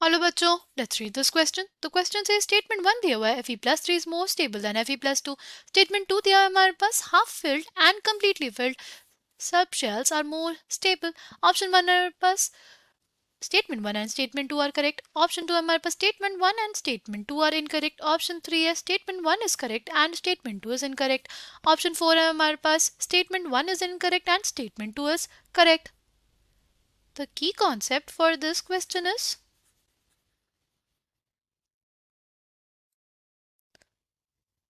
Hello बच्चों, let's read this question. The question से statement 1 दिया हुआ है Fe+3 is more stable than Fe+2। Statement 2 दिया है हमारे पास half filled and completely filled sub shells are more stable. Option 1 है हमारे पास statement 1 and statement 2 are correct. Option 2 हमारे पास statement 1 and statement 2 are incorrect. Option 3 है statement 1 is correct and statement 2 is incorrect. Option 4 है हमारे पास statement 1 is incorrect and statement 2 is correct. The key concept for this question is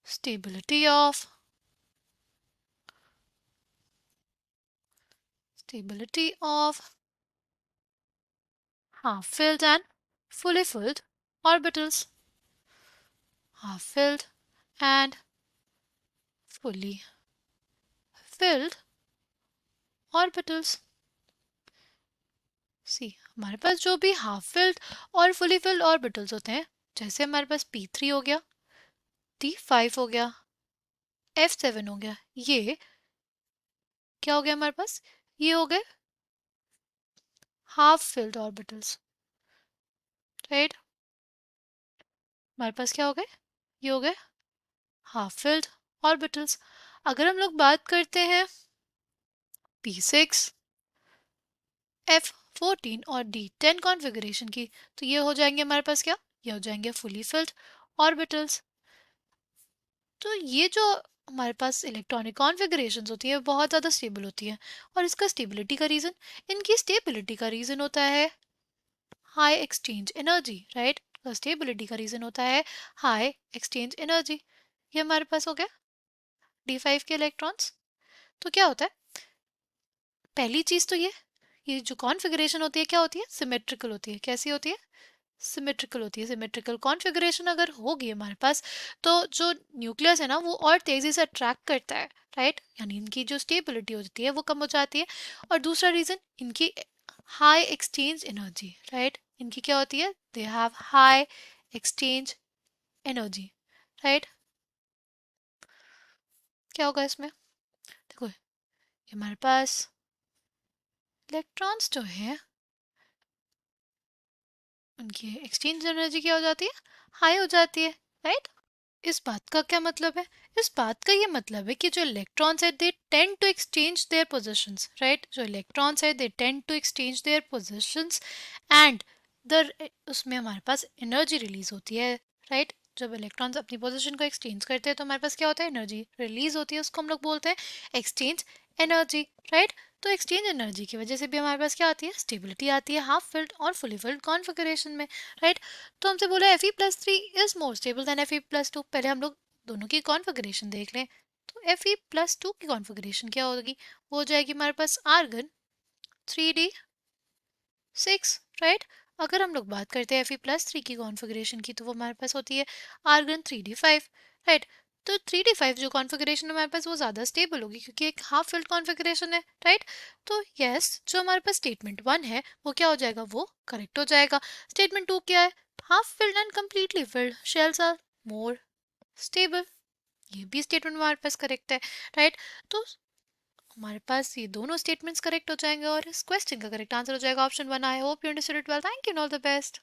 stability of half-filled and fully filled orbitals. Half-filled and fully filled orbitals. सी हमारे पास जो भी half filled और fully filled orbitals होते हैं, जैसे हमारे पास P3 हो गया, T5 हो गया, F7 हो गया, ये क्या हो गया हमारे पास? ये हो गए हाफ फिल्ड ऑर्बिटल्स, राइट? हमारे पास क्या हो गए? ये हो गए हाफ फिल्ड ऑर्बिटल्स। अगर हम लोग बात करते हैं P6, F14 और D10 कॉन्फ़िगरेशन की, तो ये हो जाएंगे हमारे पास क्या? ये हो जाएंगे फुली फिल्ड ऑर्बिटल्स। तो ये जो हमारे पास इलेक्ट्रॉनिक कॉन्फ़िगरेशंस होती है बहुत ज़्यादा स्टेबल होती है। और इसका स्टेबिलिटी का रीज़न, इनकी स्टेबिलिटी का रीज़न होता है high exchange energy, right? Stability का रीज़न होता है हाई एक्सचेंज एनर्जी। ये हमारे पास हो गया D5 के इलेक्ट्रॉन्स। तो क्या होता है, पहली चीज़ तो ये जो कॉन्फ़िगरेशन होती है क्या होती है? सिमेट्रिकल होती है। कैसी होती है? सिमेट्रिकल होती है। सिमेट्रिकल कॉन्फ़िगरेशन अगर होगी हमारे पास, तो जो न्यूक्लियस है ना वो और तेज़ी से अट्रैक्ट करता है, राइट? यानी इनकी जो स्टेबिलिटी होती है वो कम हो जाती है। और दूसरा रीज़न इनकी हाई एक्सचेंज एनर्जी, राइट? इनकी क्या होती है? They have high exchange energy, right? क्या होगा इसमें? देखो, ये हमारे पास इलेक्ट्रॉन्स जो है उनकी एक्सचेंज एनर्जी क्या हो जाती है? हाई हो जाती है, राइट? इस बात का क्या मतलब है? इस बात का ये मतलब है कि जो इलेक्ट्रॉन्स है they tend to exchange their positions, right? जो इलेक्ट्रॉन्स है they tend to exchange their positions and the उसमें हमारे पास एनर्जी रिलीज होती है, राइट? जब इलेक्ट्रॉन्स अपनी पोजीशन को एक्सचेंज करते हैं तो हमारे पास क्या होता है? एनर्जी रिलीज होती है, उसको हम लोग बोलते हैं एक्सचेंज एनर्जी, राइट? तो एक्सचेंज एनर्जी की वजह से भी हमारे पास क्या आती है? स्टेबिलिटी आती है हाफ फिल्ड और फुली फिल्ड कॉन्फ़िगरेशन में, राइट? तो हमसे बोला Fe+3 is more stable than Fe+2। पहले हम लोग दोनों की कॉन्फ़िगरेशन देख लें। तो Fe+2 की कॉन्फ़िगरेशन क्या होगी? वो हो जाएगी हमारे पास आर्गन 3d6, राइट? अगर हम लोग बात करते हैं Fe+3 की कॉन्फ़िगरेशन की, तो वो हमारे पास होती है आर्गन 3d5, राइट? तो 3d5 जो कॉन्फ़िगरेशन हमारे पास वो ज़्यादा स्टेबल होगी क्योंकि एक हाफ फिल्ड कॉन्फ़िगरेशन है, राइट? तो यस, जो हमारे पास स्टेटमेंट 1 है वो क्या हो जाएगा? वो करेक्ट हो जाएगा। स्टेटमेंट 2 क्या है? Half filled and completely filled shells are more stable. ये भी स्टेटमेंट हमारे पास करेक्ट है, राइट? तो हमारे पास ये दोनों स्टेटमेंट्स करेक्ट हो जाएंगे और इस क्वेश्चन का करेक्ट आंसर हो जाएगा option 1। I hope you understood it well. Thank you and all the best.